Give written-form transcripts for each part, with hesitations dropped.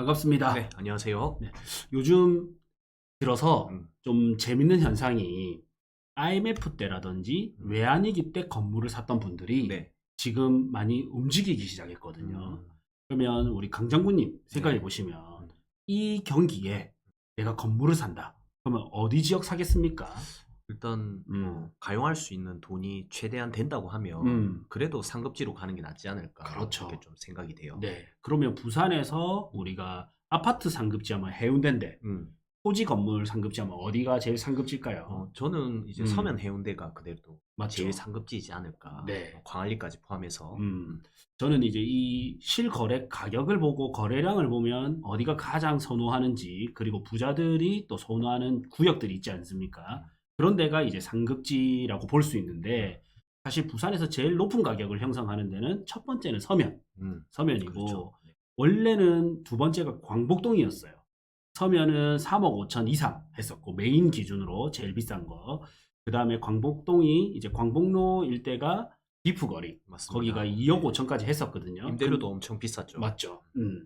반갑습니다. 네, 안녕하세요. 네, 요즘 들어서 음, 좀 재밌는 현상이 IMF 때라든지 외환위기 때 건물을 샀던 분들이 네. 지금 많이 움직이기 시작했거든요. 그러면 우리 강장군님 생각해 네. 보시면 이 경기에 내가 건물을 산다. 그러면 어디 지역 사겠습니까? 일단 음, 가용할 수 있는 돈이 최대한 된다고 하면 음, 그래도 상급지로 가는 게 낫지 않을까 그렇죠. 이렇게 좀 생각이 돼요. 네. 그러면 부산에서 우리가 아파트 상급지 하면 해운대인데 음, 토지 건물 상급지 하면 어디가 제일 상급지일까요? 저는 이제 음, 서면 해운대가 그래도 제일 맞죠. 상급지이지 않을까. 네. 광안리까지 포함해서. 저는 이제 이 실거래 가격을 보고 거래량을 보면 어디가 가장 선호하는지, 그리고 부자들이 또 선호하는 구역들이 있지 않습니까? 그런 데가 이제 상급지라고 볼 수 있는데, 사실 부산에서 제일 높은 가격을 형성하는 데는 첫 번째는 서면이고, 그렇죠. 네. 원래는 두 번째가 광복동이었어요. 서면은 3억 5천 이상 했었고, 메인 기준으로 제일 비싼 거. 그 다음에 광복동이 이제 광복로 일대가 비프거리. 맞습니다. 거기가 2억 5천까지 했었거든요. 임대료도 엄청 비쌌죠. 맞죠.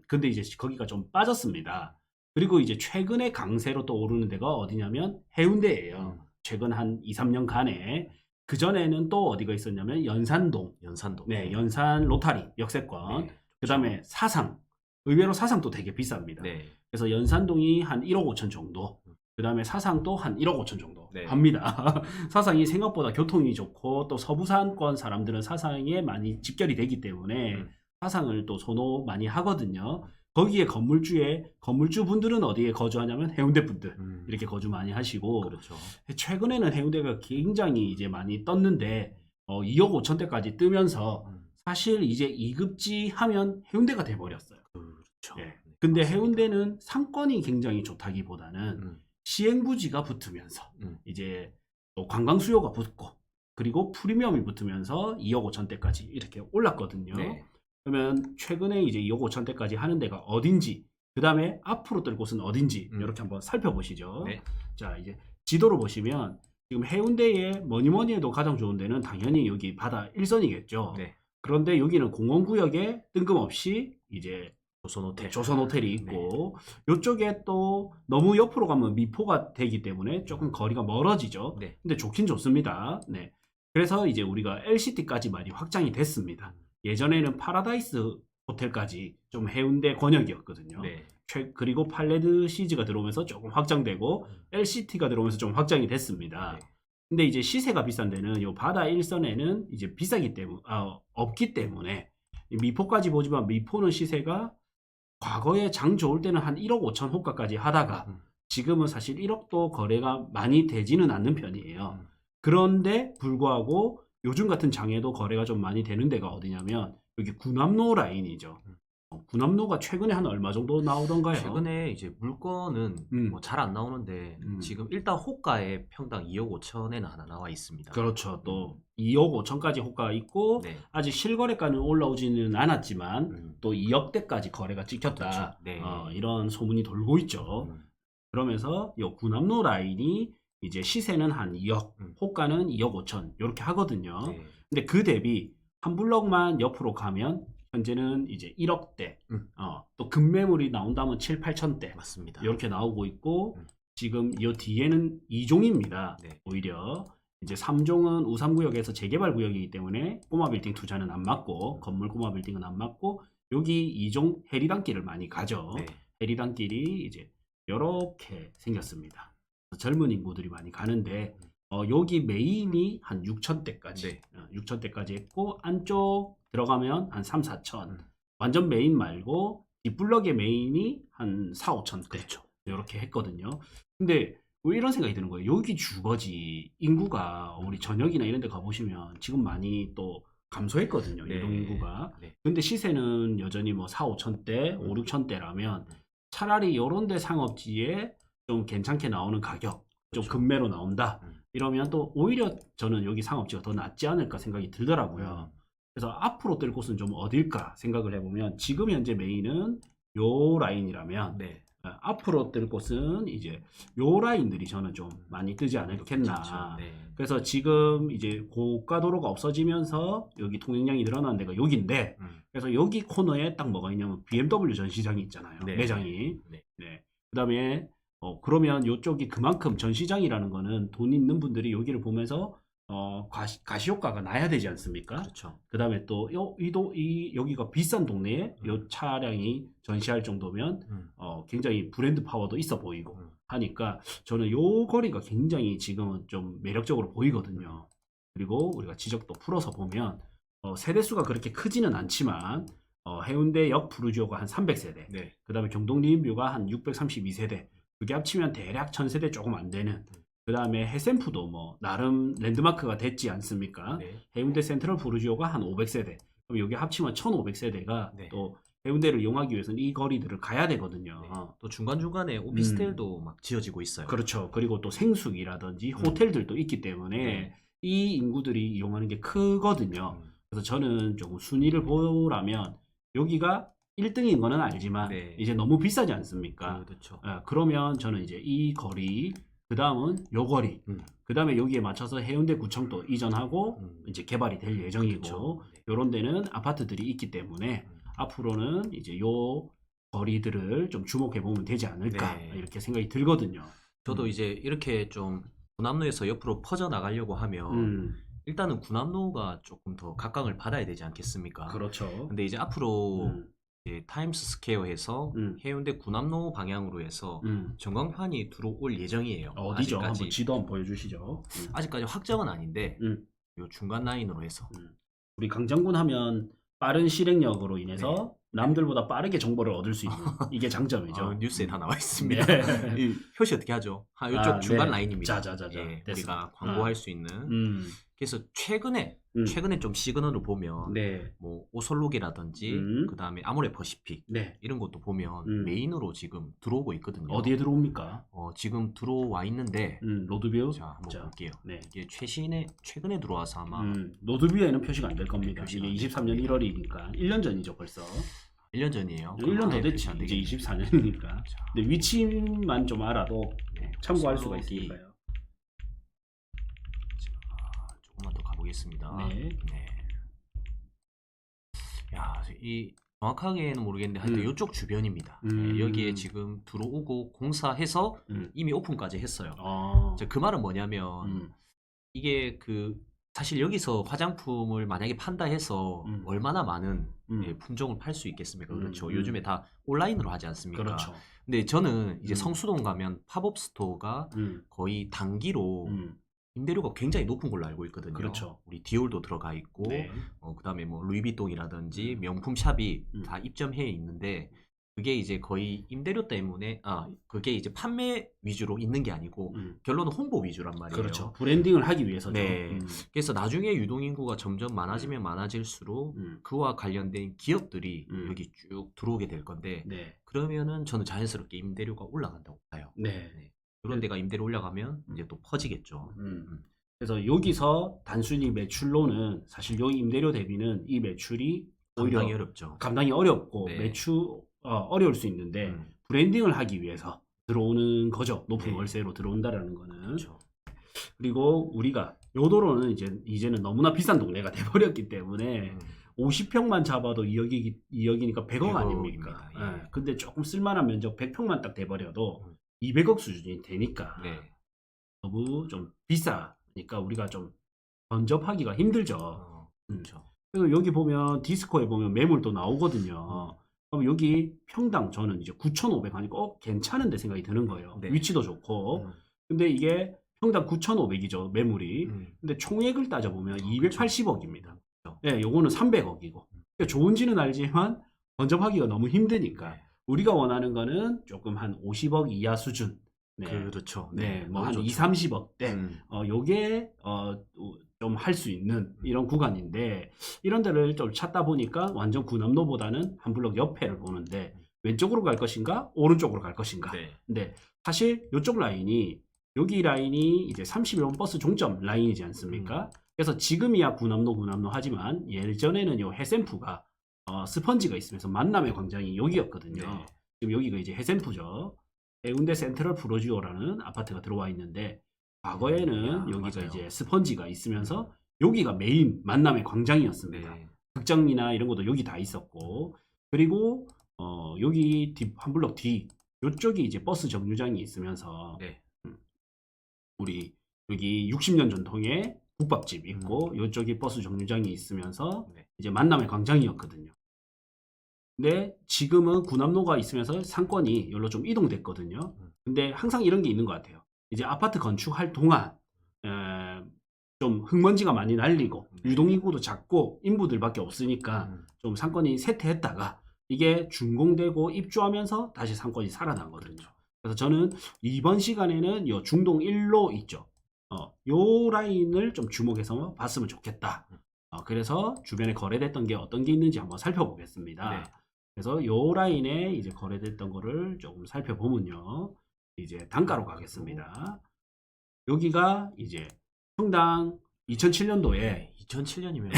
근데 이제 거기가 좀 빠졌습니다. 그리고 이제 최근에 강세로 또 오르는 데가 어디냐면 해운대예요. 최근 한 2, 3년간에. 그전에는 또 어디가 있었냐면 연산동. 연산동. 네, 연산 로타리, 역세권. 네, 그 다음에 사상. 의외로 사상도 되게 비쌉니다. 네. 그래서 연산동이 한 1억 5천 정도. 그 다음에 사상도 한 1억 5천 정도 네. 합니다. 사상이 생각보다 교통이 좋고 또 서부산권 사람들은 사상에 많이 집결이 되기 때문에 사상을 또 선호 많이 하거든요. 거기에 건물주 분들은 어디에 거주하냐면 해운대 분들 이렇게 거주 많이 하시고, 그렇죠. 최근에는 해운대가 굉장히 이제 많이 떴는데 2억 5천대까지 뜨면서 사실 이제 2급지 하면 해운대가 돼버렸어요. 그렇죠. 예. 근데 맞습니다. 해운대는 상권이 굉장히 좋다기보다는 시행부지가 붙으면서 이제 또 관광 수요가 붙고 그리고 프리미엄이 붙으면서 2억 5천대까지 이렇게 올랐거든요. 네. 그러면 최근에 이제 2억 5천대까지 하는 데가 어딘지, 그 다음에 앞으로 뜰 곳은 어딘지 이렇게 한번 살펴보시죠. 네. 자, 이제 지도로 보시면 지금 해운대에 뭐니 해도 가장 좋은 데는 당연히 여기 바다 1선이겠죠. 네. 그런데 여기는 공원구역에 뜬금없이 이제 조선호텔. 조선 호텔이 있고, 이쪽에 또 너무 옆으로 가면 미포가 되기 때문에 조금 거리가 멀어지죠. 네. 근데 좋긴 좋습니다. 네. 그래서 이제 우리가 LCT까지 많이 확장이 됐습니다. 예전에는 파라다이스 호텔까지 좀 해운대 권역이었거든요. 네. 그리고 팔레드 시즈가 들어오면서 조금 확장되고 LCT가 들어오면서 좀 확장이 됐습니다. 네. 근데 이제 시세가 비싼 데는 요 바다 일선에는 이제 비싸기 때문에 없기 때문에 미포까지 보지만 미포는 시세가 과거에 장 좋을 때는 한 1억 5천 호가까지 하다가 지금은 사실 1억도 거래가 많이 되지는 않는 편이에요. 그런데 불구하고 요즘 같은 장에도 거래가 좀 많이 되는 데가 어디냐면 여기 구남로 라인이죠. 구남로가 최근에 한 얼마 정도 나오던가요? 최근에 이제 물건은 뭐 잘 안 나오는데 지금 일단 호가에 평당 2억 5천에는 하나 나와 있습니다. 그렇죠. 또 2억 5천까지 호가가 있고 네. 아직 실거래가는 올라오지는 않았지만 또 2억대까지 거래가 찍혔다. 그렇죠. 네. 이런 소문이 돌고 있죠. 그러면서 이 구남로 라인이 이제 시세는 한 2억, 호가는 2억 5천 이렇게 하거든요. 네. 근데 그 대비 한 블럭만 옆으로 가면 현재는 이제 1억대, 또 급매물이 나온다면 7, 8천대 맞습니다. 이렇게 나오고 있고, 지금 이 뒤에는 2종입니다. 네. 오히려 이제 3종은 우삼구역에서 재개발 구역이기 때문에 꼬마 빌딩 투자는 안 맞고, 건물 꼬마 빌딩은 안 맞고, 여기 2종 해리단길을 많이 가죠. 네. 해리단길이 이제 이렇게 생겼습니다. 젊은 인구들이 많이 가는데 여기 메인이 한 6천대까지 네. 6천대까지 했고, 안쪽 들어가면 한 3, 4천. 완전 메인 말고 뒷블럭의 메인이 한 4, 5천대. 그렇죠. 이렇게 했거든요. 근데 왜 이런 생각이 드는 거예요? 여기 주거지 인구가 우리 전역이나 이런 데 가보시면 지금 많이 또 감소했거든요. 네. 이동 인구가. 네. 근데 시세는 여전히 뭐 4, 5천대, 5, 6천대라면 차라리 이런 데 상업지에 좀 괜찮게 나오는 가격, 좀 그렇죠. 급매로 나온다. 이러면 또 오히려 저는 여기 상업지가 더 낫지 않을까 생각이 들더라고요. 그래서 앞으로 뜰 곳은 좀 어딜까 생각을 해보면 지금 현재 메인은 요 라인이라면 네. 앞으로 뜰 곳은 이제 요 라인들이 저는 좀 많이 뜨지 않겠나. 그렇죠. 네. 그래서 지금 이제 고가 도로가 없어지면서 여기 통행량이 늘어난 데가 여기인데, 그래서 여기 코너에 딱 뭐가 있냐면 BMW 전시장이 있잖아요. 네. 매장이. 네. 네. 그다음에 그러면 요쪽이 그만큼 전시장이라는 거는 돈 있는 분들이 여기를 보면서 가시 효과가 나야 되지 않습니까? 그렇죠. 그다음에 또 여기가 비싼 동네에 요 차량이 전시할 정도면 굉장히 브랜드 파워도 있어 보이고 하니까 저는 요 거리가 굉장히 지금은 좀 매력적으로 보이거든요. 그리고 우리가 지적도 풀어서 보면 세대수가 그렇게 크지는 않지만 해운대역 푸르지오가 한 300세대, 네. 그다음에 경동 리인뷰가 한 632세대, 그게 합치면 대략 1000세대 조금 안 되는. 그 다음에 해센프도 뭐 나름 랜드마크가 됐지 않습니까? 네. 해운대 센트럴 푸르지오가 한 500세대. 그럼 여기 합치면 1500세대가 네. 또 해운대를 이용하기 위해서는 이 거리들을 가야 되거든요. 네. 또 중간중간에 오피스텔도 막 지어지고 있어요. 그렇죠. 그리고 또 생수기라든지 호텔들도 있기 때문에 네. 이 인구들이 이용하는 게 크거든요. 그래서 저는 조금 순위를 보라면 여기가 1등인 거는 알지만 네. 이제 너무 비싸지 않습니까? 그렇죠. 그러면 저는 이제 이 거리, 그 다음은 요 거리, 그 다음에 여기에 맞춰서 해운대 구청도 이전하고 이제 개발이 될 예정이고, 그렇죠. 네. 요런 데는 아파트들이 있기 때문에 앞으로는 이제 요 거리들을 좀 주목해 보면 되지 않을까, 네. 이렇게 생각이 들거든요. 저도 이제 이렇게 좀 군함로에서 옆으로 퍼져 나가려고 하면 일단은 군함로가 조금 더 각광을 받아야 되지 않겠습니까? 그렇죠. 근데 이제 앞으로 이제 타임스 스퀘어에서 해운대 군함로 방향으로 해서 전광판이 들어올 예정이에요. 어디죠? 아직까지, 한번 지도 한번 보여주시죠. 아직까지 확정은 아닌데 요 중간 라인으로 해서 우리 강정군 하면 빠른 실행력으로 인해서 남들보다 빠르게 정보를 얻을 수 있는 이게 장점이죠. 뉴스에 다 나와 있습니다. 네. 이 표시 어떻게 하죠? 이쪽 중간 네. 라인입니다. 자자자자. 예, 됐어. 우리가 광고할 수 있는. 그래서 최근에 좀 시그널을 보면 네. 뭐 오설록이라든지 그 다음에 아모레퍼시픽 네. 이런 것도 보면 메인으로 지금 들어오고 있거든요. 어디에 들어옵니까? 지금 들어와 있는데 로드뷰. 자 한번 볼게요. 네. 이게 최근에 들어와서 아마 로드뷰에는 표시가 안 될 겁니다. 표시가 이게 안 23년 1월이니까 1년 전이죠 벌써. 1년 전이에요. 1년 더 됐지. 안 이제 되겠네요. 24년이니까. 근데 위치만 좀 알아도 네, 참고할 수가 오설록이- 있으니까요. 조금만 더 가보겠습니다. 네. 야, 이 정확하게는 모르겠는데 하여튼 이쪽 주변입니다. 네, 여기에 지금 들어오고 공사해서 이미 오픈까지 했어요. 그 말은 뭐냐면 이게 사실 여기서 화장품을 만약에 판다 해서 얼마나 많은 품종을 팔 수 있겠습니까? 그렇죠. 요즘에 다 온라인으로 하지 않습니까? 그렇죠. 근데 저는 이제 성수동 가면 팝업 스토어가 음. 거의 단기로 임대료가 굉장히 높은 걸로 알고 있거든요. 그렇죠. 우리 디올도 들어가 있고, 네. 그다음에 뭐 루이비통이라든지 명품 샵이 다 입점해 있는데 그게 이제 거의 임대료 때문에 그게 이제 판매 위주로 있는 게 아니고 결론은 홍보 위주란 말이에요. 그렇죠. 브랜딩을 하기 위해서죠. 네. 그래서 나중에 유동인구가 점점 많아지면 많아질수록 그와 관련된 기업들이 여기 쭉 들어오게 될 건데 네. 그러면은 저는 자연스럽게 임대료가 올라간다고 봐요. 네. 그런 데가 임대료 올라가면 이제 또 퍼지겠죠. 그래서 여기서 단순히 매출로는 사실 여기 임대료 대비는 이 매출이 오히려 감당이 어렵죠. 감당이 어렵고 네. 어려울 수 있는데 브랜딩을 하기 위해서 들어오는 거죠. 높은 네. 월세로 들어온다라는 거는. 그렇죠. 그리고 우리가 요 도로는 이제는 너무나 비싼 동네가 돼버렸기 때문에 50평만 잡아도 2억이니까 100억 아닙니까? 100억입니다. 예. 예. 근데 조금 쓸만한 면적 100평만 딱 돼버려도 200억 수준이 되니까 네. 너무 좀 비싸니까 우리가 좀 번접하기가 힘들죠. 그렇죠. 그래서 여기 보면 디스코에 보면 매물도 나오거든요. 그럼 여기 평당 저는 이제 9,500 하니까 괜찮은데 생각이 드는 거예요. 네. 위치도 좋고. 근데 이게 평당 9,500이죠, 매물이. 근데 총액을 따져보면 280억입니다. 예, 요거는 300억이고. 그러니까 좋은지는 알지만 번접하기가 너무 힘드니까. 네. 우리가 원하는 거는 조금 한 50억 이하 수준. 네. 그렇죠. 네, 뭐 한 좋죠. 2, 30억대. 요게 좀 할 수 있는 이런 구간인데 이런 데를 좀 찾다 보니까 완전 구남로보다는 한 블럭 옆에를 보는데 왼쪽으로 갈 것인가 오른쪽으로 갈 것인가. 네. 근데 사실 이쪽 라인이 여기 라인이 이제 31번 버스 종점 라인이지 않습니까? 그래서 지금이야 구남로 하지만 예전에는 요 해센프가 스펀지가 있으면서 만남의 광장이 여기였거든요. 네. 지금 여기가 이제 해센푸죠. 해운대 센트럴 프로지오라는 아파트가 들어와 있는데 과거에는 여기가 맞아요. 이제 스펀지가 있으면서 여기가 메인 만남의 광장이었습니다. 네. 극장이나 이런 것도 여기 다 있었고 그리고 여기 한 블럭 뒤 요쪽이 이제 버스 정류장이 있으면서 네. 우리 여기 60년 전통의 국밥집 있고 요쪽이 버스 정류장이 있으면서 네. 이제 만남의 광장이었거든요. 근데 지금은 구남로가 있으면서 상권이 여기로 좀 이동됐거든요. 근데 항상 이런 게 있는 것 같아요. 이제 아파트 건축할 동안 좀 흙먼지가 많이 날리고 유동인구도 작고 인부들밖에 없으니까 좀 상권이 쇠퇴했다가 이게 준공되고 입주하면서 다시 상권이 살아나거든요. 그래서 저는 이번 시간에는 요 중동 1로 있죠. 요 라인을 좀 주목해서 봤으면 좋겠다. 그래서 주변에 거래됐던 게 어떤 게 있는지 한번 살펴보겠습니다. 네. 그래서 요 라인에 이제 거래됐던 거를 조금 살펴보면요. 이제 단가로 가겠습니다. 여기가 이제 평당 2007년도에 2007년이면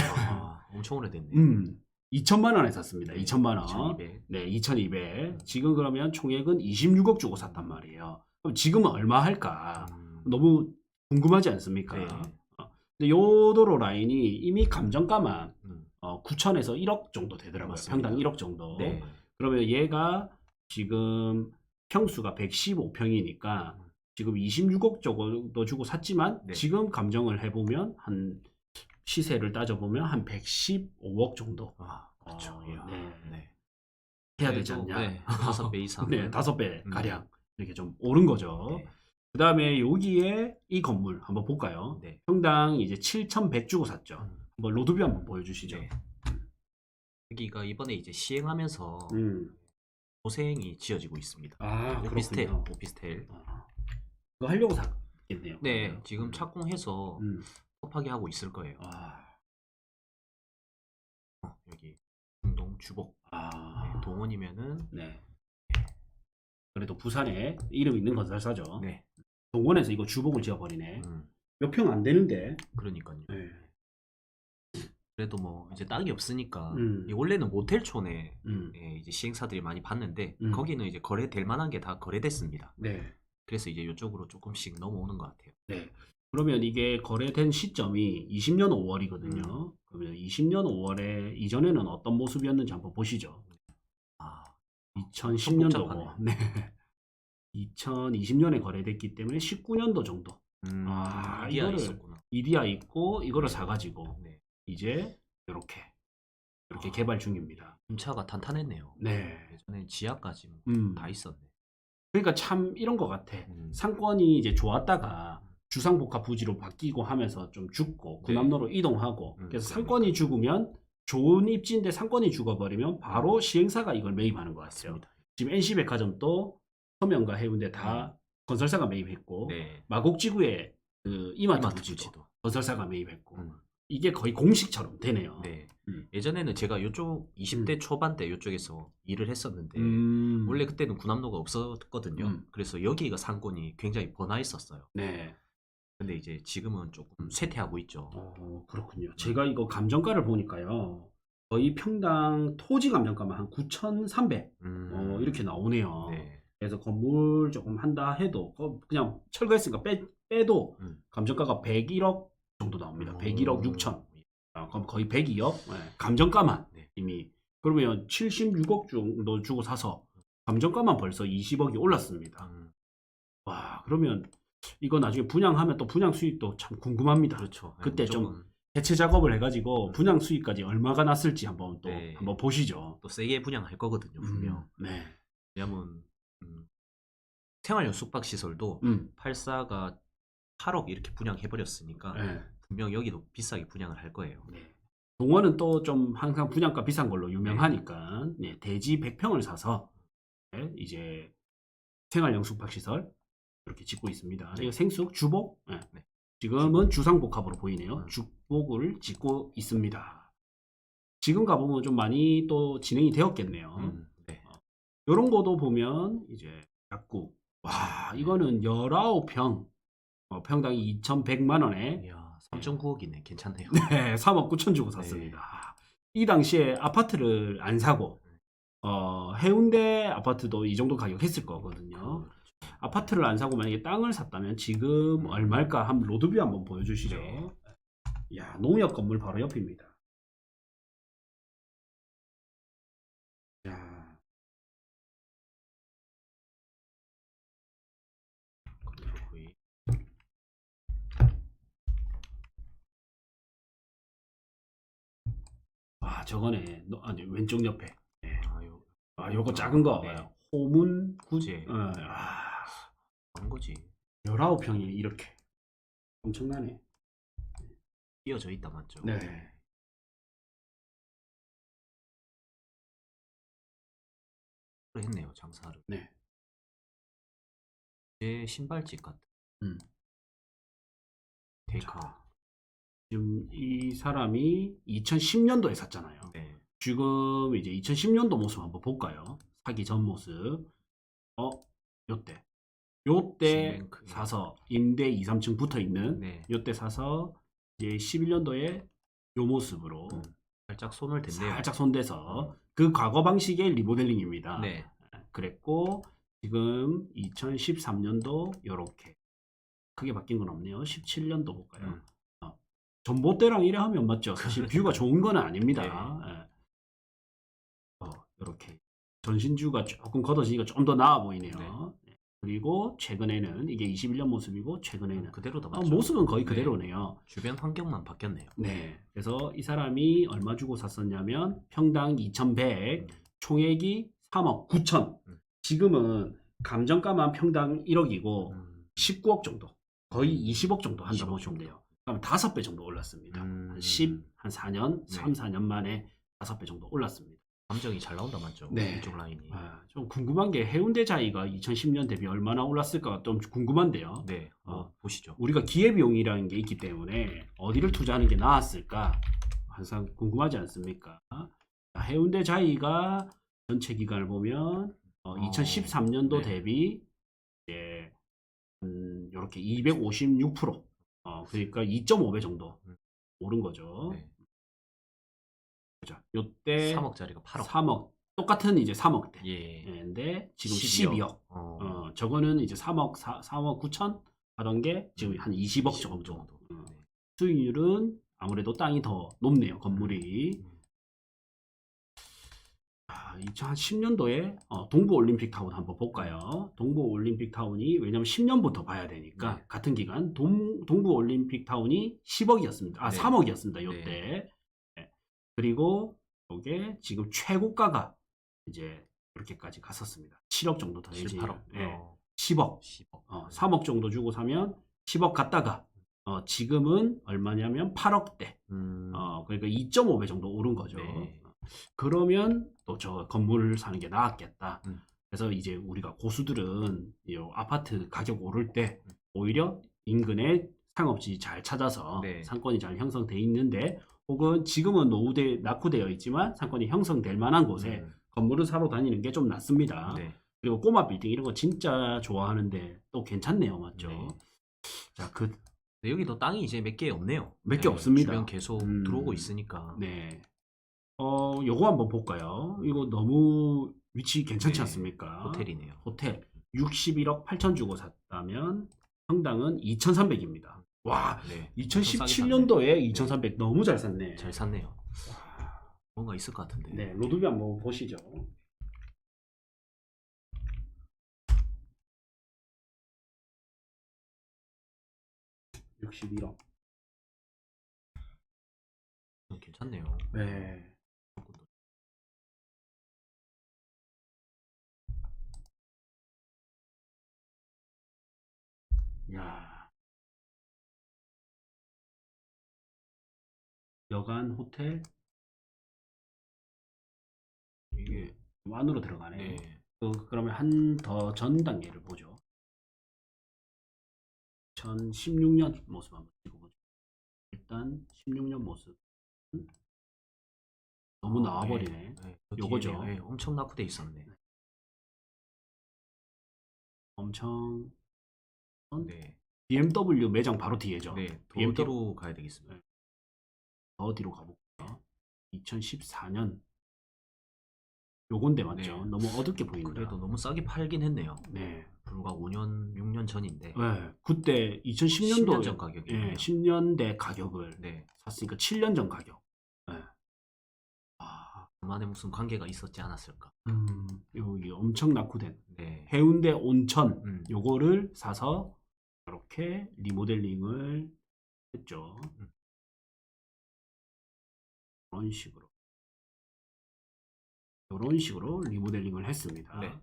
엄청 오래됐네. 2천만 원에 샀습니다. 네, 2천만 원. 2200. 네, 2,200. 지금 그러면 총액은 26억 주고 샀단 말이에요. 그럼 지금은 얼마 할까? 너무 궁금하지 않습니까? 네. 근데 요 도로 라인이 이미 감정가만 9천에서 1억 정도 되더라고요. 맞습니다. 평당 1억 정도. 네. 그러면 얘가 지금 평수가 115평이니까 지금 26억 정도 주고 샀지만 네. 지금 감정을 해보면 한 시세를 따져보면 한 115억 정도. 그렇죠. 네. 해야 되지 않냐? 네, 5배 이상. 네, 5배 가량 이렇게 좀 오른 거죠. 네. 그 다음에 여기에 이 건물 한번 볼까요? 네. 평당 이제 7,100 주고 샀죠. 한번 로드뷰 한번 보여주시죠. 네. 여기가 이번에 이제 시행하면서 고생이 지어지고 있습니다. 오피스텔. 그거 하려고 샀겠네요. 네, 지금 착공해서 급하게 하고 있을 거예요. 여기 중동 주복. 네, 동원이면은 네. 그래도 부산에 이름 있는 건설사죠. 네. 동원에서 이거 주복을 지어버리네. 몇 평 안 되는데. 그러니까요. 네. 그래도 뭐 이제 땅이 없으니까 음. 원래는 모텔촌에 이제 시행사들이 많이 봤는데 거기는 이제 거래될 만한 게 다 거래됐습니다. 네. 그래서 이제 이쪽으로 조금씩 넘어오는 것 같아요. 네. 그러면 이게 거래된 시점이 20년 5월이거든요. 그러면 20년 5월에 이전에는 어떤 모습이었는지 한번 보시죠. 2010년도고, 네. 2020년에 거래됐기 때문에 19년도 정도. 이디야 있었구나. 이디야 있고 이거를 사가지고 네. 이제 이렇게 개발 중입니다. 임차가 탄탄했네요. 네. 예전에 지하까지 다 있었네. 그러니까 참 이런 것 같아. 상권이 이제 좋았다가 주상복합 부지로 바뀌고 하면서 좀 죽고 구남로로 이동하고 그래서 상권이 죽으면 좋은 입지인데 상권이 죽어버리면 바로 시행사가 이걸 매입하는 것 같아요. 지금 NC백화점도 서명과 해운대 다 건설사가 매입했고 마곡지구에 그 이마트 부지도 건설사가 매입했고 이게 거의 공식처럼 되네요. 네. 예전에는 제가 이쪽 20대 초반 때 이쪽에서 일을 했었는데 원래 그때는 구남로가 없었거든요. 그래서 여기가 상권이 굉장히 번화했었어요. 네. 근데 이제 지금은 조금 쇠퇴하고 있죠. 그렇군요. 제가 이거 감정가를 보니까요. 거의 평당 토지 감정가만 한 9,300 이렇게 나오네요. 네. 그래서 건물 조금 한다 해도 그냥 철거했으니까 빼도 감정가가 101억 정도 나옵니다. 101억 6천. 그럼 거의 102억. 네. 감정가만 이미. 그러면 76억 정도 주고 사서 감정가만 벌써 20억이 올랐습니다. 와, 그러면 이거 나중에 분양하면 또 분양 수익도 참 궁금합니다. 그렇죠. 그때 좀 대체 작업을 해가지고 분양 수익까지 얼마가 났을지 한번 또 한번 보시죠. 또 세게 분양할 거거든요, 분명. 네. 왜냐면 생활용 숙박시설도 84가 8억 이렇게 분양해버렸으니까 분명 여기도 비싸게 분양을 할 거예요. 네. 동원은 또 좀 항상 분양가 비싼 걸로 유명하니까 대지 100평을 사서 이제 생활용 숙박시설 이렇게 짓고 있습니다. 이거 생숙, 주복. 지금은 주상복합으로 보이네요. 주복을 짓고 있습니다. 지금 가보면 좀 많이 또 진행이 되었겠네요. 이런 거도 보면 이제 약국. 와, 이거는 19평. 평당이 2,100만 원에. 이야, 3.9억이네. 괜찮네요. 네, 3억 9천 주고 샀습니다. 이 당시에 아파트를 안 사고 해운대 아파트도 이 정도 가격 했을 거거든요. 아파트를 안 사고 만약에 땅을 샀다면 지금 얼마일까? 한번 로드뷰 한번 보여주시죠. 네. 야, 농협 건물 바로 옆입니다. 야, 거의 와, 저거네. 아니, 왼쪽 옆에. 네. 요거 작은 거. 네. 호문 구제. 그런 거지. 19평이 이렇게. 엄청나네. 이어져 있다 맞죠? 네. 했네요 장사를. 네. 제 신발집 같은. 테이크아웃. 지금 이 사람이 2010년도에 샀잖아요. 네. 지금 이제 2010년도 모습 한번 볼까요? 사기 전 모습. 요때 시멘크. 사서 임대 2, 3층 붙어 있는 네. 요때 사서 이제 11년도에 요 모습으로 살짝 손을 댔네요. 살짝 손대서 그 과거 방식의 리모델링입니다. 네. 그랬고 지금 2013년도 요렇게 크게 바뀐 건 없네요. 17년도 볼까요? 전봇대랑 이래 하면 맞죠. 사실 뷰가 좋은 건 아닙니다. 이렇게 전신주가 조금 걷어지니까 좀 더 나아 보이네요. 네. 그리고 최근에는 이게 21년 모습이고 최근에는 그대로다 맞죠? 모습은 거의 그대로네요. 주변 환경만 바뀌었네요. 네. 그래서 이 사람이 얼마 주고 샀었냐면 평당 2,100, 총액이 3억 9천. 지금은 감정가만 평당 1억이고 19억 정도. 거의 20억 정도 한다 보시면 돼요. 그럼 5배 정도 올랐습니다. 한 4년, 3, 4년 만에 5배 정도 올랐습니다. 감정이 잘 나온다 맞죠? 네. 이쪽 라인이. 좀 궁금한 게 해운대 자이가 2010년 대비 얼마나 올랐을까 좀 궁금한데요. 네. 보시죠. 우리가 기회비용이라는 게 있기 때문에 어디를 투자하는 게 나았을까 항상 궁금하지 않습니까? 해운대 자이가 전체 기간을 보면 2013년도 네. 대비 이제 이렇게 256%, 그러니까 2.5배 정도 오른 거죠. 네. 그죠? 요때 3억짜리가 8억. 3억 똑같은 이제 3억대. 예. 근데 지금 12억. 12억. 저거는 이제 3억 3억 9천 하던 게 지금 한 20억 정도. 네. 수익률은 아무래도 땅이 더 높네요. 건물이. 2010년도에 동부올림픽 타운 한번 볼까요? 동부올림픽 타운이 왜냐면 10년부터 봐야 되니까 네. 같은 기간 동부올림픽 타운이 10억이었습니다. 네. 3억이었습니다. 요때. 네. 네. 그리고 이게 지금 최고가가 이제 이렇게까지 갔었습니다. 7억 정도 더 7, 8억. 네. 10억. 3억 정도 주고 사면 10억 갔다가 지금은 얼마냐면 8억대. 그러니까 2.5배 정도 오른 거죠. 네. 그러면 또 저 건물을 사는 게 나았겠다. 그래서 이제 우리가 고수들은 이 아파트 가격 오를 때 오히려 인근에 상업지 잘 찾아서 네. 상권이 잘 형성돼 있는데 혹은 지금은 낙후되어 있지만 상권이 형성될 만한 곳에 건물을 사러 다니는 게 좀 낫습니다. 네. 그리고 꼬마 빌딩 이런 거 진짜 좋아하는데 또 괜찮네요. 맞죠? 네. 자, 네, 여기도 땅이 이제 몇 개 없네요. 몇 개 없습니다. 주변 계속 들어오고 있으니까. 네. 요거 한번 볼까요? 이거 너무 위치 괜찮지 네. 않습니까? 호텔이네요. 호텔 61억 8천 주고 샀다면 평당은 2,300입니다. 와, 네. 2017년도에 2,300 너무 잘 샀네. 잘 샀네요. 뭔가 있을 것 같은데. 네, 로드뷰 한번 보시죠. (61억) 괜찮네요. 네. 야. 여관 호텔 이게 안으로 들어가네. 네. 그러면 한 더 전 단계를 보죠. 2016년 모습 한번 찍어보죠. 일단 16년 모습 너무 나와버리네. 네. 요거죠. 네. 엄청 낙후돼 있었네. 엄청 네. BMW 매장 바로 뒤에죠. 네. 더 BMW 뒤로 가야 되겠습니다. 더 뒤로 가볼까요? 2014년 요건데 맞죠? 네. 너무 어둡게 보인다. 그래도 너무 싸게 팔긴 했네요. 네. 불과 5년, 6년 전인데. 네. 그때 2010년도에 10년 전 가격이에요. 예, 10년대 가격을 네. 샀으니까 7년 전 가격. 네. 그만에 무슨 관계가 있었지 않았을까? 여기 엄청 낙후된 네. 해운대 온천 요거를 사서 이렇게 리모델링을 했죠. 이런 식으로 리모델링을 했습니다. 네.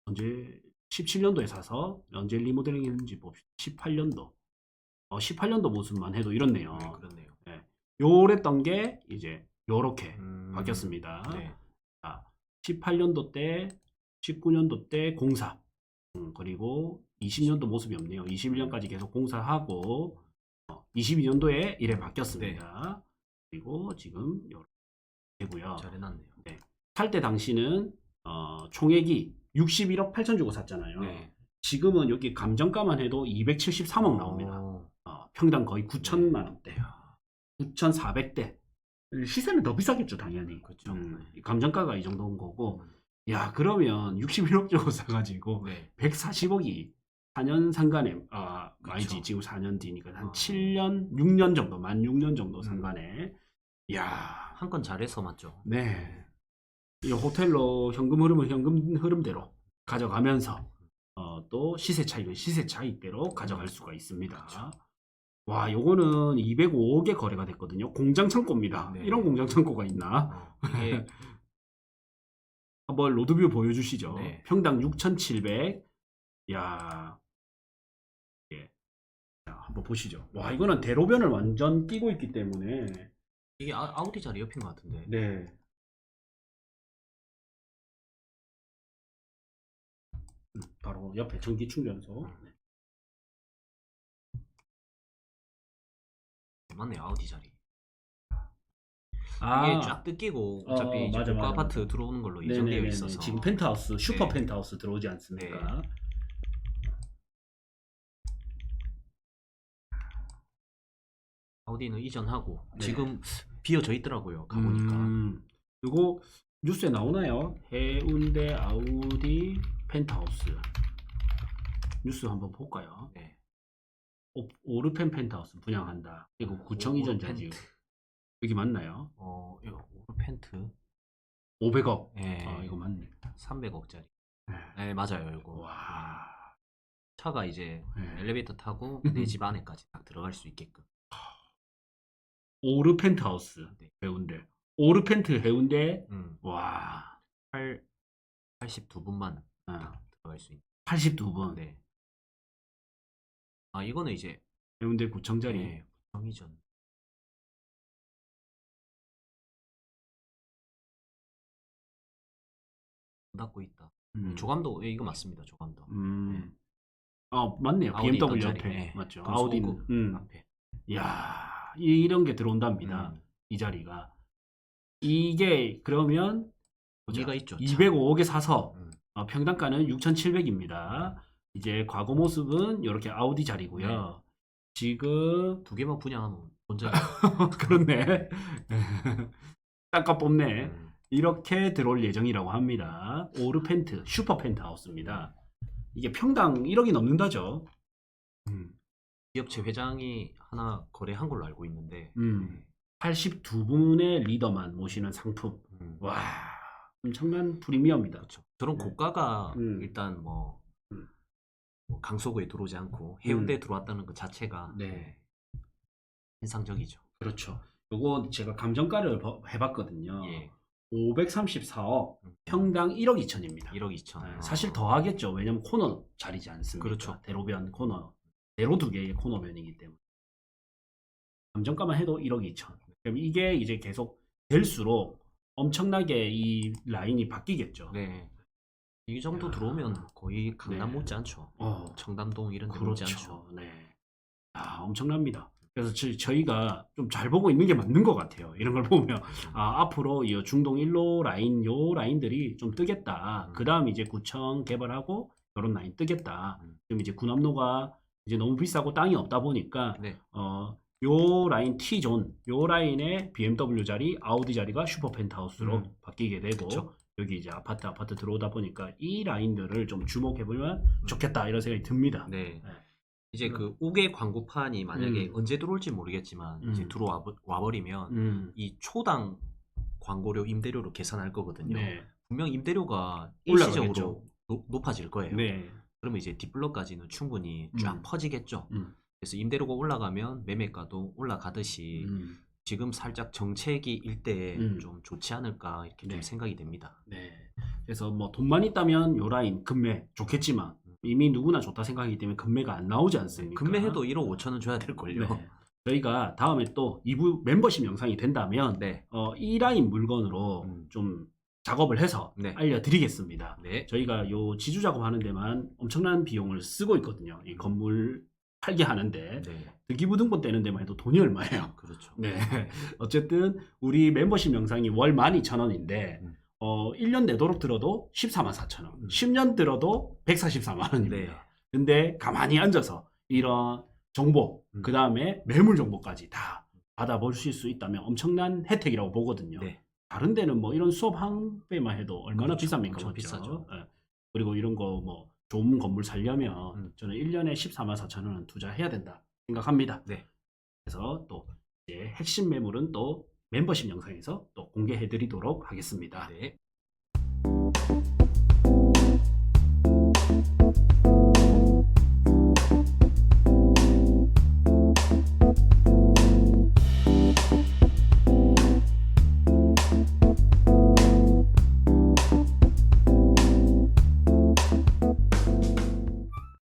언제 17년도에 사서 언제 리모델링 했는지 봅시다. 18년도. 18년도 모습만 해도 이렇네요. 네, 그렇네요. 네. 요랬던 게 이제 요렇게 바뀌었습니다. 네. 자, 18년도 때, 19년도 때 공사. 그리고 20년도 모습이 없네요. 21년까지 계속 공사하고 22년도에 이래 바뀌었습니다. 네. 그리고 지금 요렇게 되고요. 잘 해놨네요. 네. 살 때 당시는 총액이 61억 8천 주고 샀잖아요. 네. 지금은 여기 감정가만 해도 273억 나옵니다. 평당 거의 9천만 원대. 9,400대. 시세는 더 비싸겠죠, 당연히. 그렇죠. 감정가가 이 정도인 거고. 야, 그러면 61억 주고 사가지고 네. 140억이 4년 상간에 아니지, 지금 4년 뒤니까 한 7년, 6년 정도, 만 6년 정도 상간에. 야, 한 건 잘해서 맞죠. 네. 이 호텔로 현금 흐름은 현금 흐름대로 가져가면서 또 시세 차익은 시세 차익대로 가져갈 수가 있습니다. 그렇죠. 와, 요거는 205억에 거래가 됐거든요. 공장 창고입니다. 네. 이런 공장 창고가 있나? 이게 한번 로드뷰 보여주시죠. 네. 평당 6,700. 야, 예. 자, 한번 보시죠. 와, 이거는 대로변을 완전 끼고 있기 때문에 이게 아우디 자리 옆인 것 같은데. 네. 바로 옆에 전기 충전소. 맞네, 아우디 자리. 아, 이게 쫙 뜯기고 어차피 이제 맞아, 고가 맞아, 아파트 맞아. 들어오는 걸로 네네네네. 예정되어 있어서 지금 펜트하우스, 슈퍼 네. 펜트하우스 들어오지 않습니까? 아우디는 이전하고 네. 지금 비어져 있더라고요. 가보니까. 그리고 뉴스에 나오나요? 해운대 아우디 펜트하우스. 뉴스 한번 볼까요? 네. 오르펜 펜트하우스 분양한다. 이거 구청 이전 자지. 여기 맞나요? 이거 오르펜트 500억. 네. 이거 맞네. 300억짜리. 네, 맞아요. 이거. 와. 차가 이제 네. 엘리베이터 타고 내 집 안에까지 딱 들어갈 수 있게끔. 오르 펜트하우스 네. 해운대. 오르 펜트 해운대. 와. 82분만 들어갈 수 있는. 82분. 네. 이거는 이제 해운대 구청 자리. 네, 구청 이전. 닫고 있다. 조감도 이거 맞습니다. 조감도. 네. 맞네요. 아우디 BMW 있던 옆에. 자리. 네. 맞죠. 그 아우디는. 앞에. 이야, 이런 게 들어온답니다. 이 자리가. 이게 그러면 의미가 있죠. 205억에 사서 평당가는 6,700입니다. 이제 과거 모습은 이렇게 아우디 자리고요. 네. 지금 두 개만 분양하면 본전. 그렇네. 땅값 뽑네. 이렇게 들어올 예정이라고 합니다. 오르 펜트, 슈퍼 펜트하우스입니다. 이게 평당 1억이 넘는다죠. 기업체 회장이 하나 거래한 걸로 알고 있는데 82분의 리더만 모시는 상품. 와, 엄청난 프리미엄이다. 그렇죠. 저런 네. 고가가 일단 뭐 강서구에 들어오지 않고 해운대에 들어왔다는 것 자체가 네. 인상적이죠. 그렇죠. 요거 제가 감정가를 해봤거든요. 예. 534억, 평당 1억 2천입니다. 1억 2천. 사실 더 하겠죠. 왜냐면 코너 자리지 않습니까? 그렇죠. 대로변 코너. 대로 두 개의 코너변이기 때문에. 감정가만 해도 1억 2천. 그럼 이게 이제 계속 될수록 엄청나게 이 라인이 바뀌겠죠. 네. 이 정도 들어오면 거의 강남 네. 못지않죠. 청담동 이런 데 그렇죠. 못지않죠. 네. 엄청납니다. 그래서 저희가 좀 잘 보고 있는 게 맞는 것 같아요. 이런 걸 보면 앞으로 이 중동 1로 라인 요 라인들이 좀 뜨겠다. 그 다음 이제 구청 개발하고 이런 라인 뜨겠다. 지금 이제 군함로가 이제 너무 비싸고 땅이 없다 보니까 네. 요 라인 T존, 요 라인에 BMW 자리, 아우디 자리가 슈퍼 펜트하우스로 바뀌게 되고 그쵸. 여기 이제 아파트 들어오다 보니까 이 라인들을 좀 주목해보면 좋겠다 이런 생각이 듭니다. 네. 이제 그 5개 광고판이 만약에 언제 들어올지 모르겠지만 이제 들어와 버리면 이 초당 광고료 임대료로 계산할 거거든요. 네. 분명 임대료가 올라가겠죠. 일시적으로 높아질 거예요. 네. 그러면 이제 뒷블럭까지는 충분히 쫙 퍼지겠죠. 음. 그래서 임대료가 올라가면 매매가도 올라가듯이 지금 살짝 정체기 일대에 좀 좋지 않을까 이렇게 좀 네. 생각이 됩니다. 네. 그래서 뭐 돈만 있다면 요 라인 금매 좋겠지만 이미 누구나 좋다 생각하기 때문에 금매가 안 나오지 않습니까? 금매해도 1억 5천원 줘야 될걸요. 네. 저희가 다음에 또 2부 멤버십 영상이 된다면 네. 이 라인 물건으로 좀 작업을 해서 네. 알려드리겠습니다. 네. 저희가 요 지주 작업하는 데만 엄청난 비용을 쓰고 있거든요. 이 건물 팔게 하는데 네. 등기부등본 떼는 데만 해도 돈이 얼마예요? 그렇죠. 네. 어쨌든 우리 멤버십 영상이 월 12,000원인데 1년 내도록 들어도 144,000원, 10년 들어도 144만 원입니다. 네. 근데 가만히 앉아서 이런 정보, 그 다음에 매물 정보까지 다 받아보실 수 있다면 엄청난 혜택이라고 보거든요. 네. 다른 데는 뭐 이런 수업 한 배만 해도 얼마나 그렇죠. 비쌉니까? 엄청 맞죠? 비싸죠. 예. 그리고 이런 거 뭐 좋은 건물 살려면 저는 1년에 14만 4천 원은 투자해야 된다 생각합니다. 네. 그래서 또 이제 핵심 매물은 또 멤버십 영상에서 또 공개해 드리도록 하겠습니다. 네.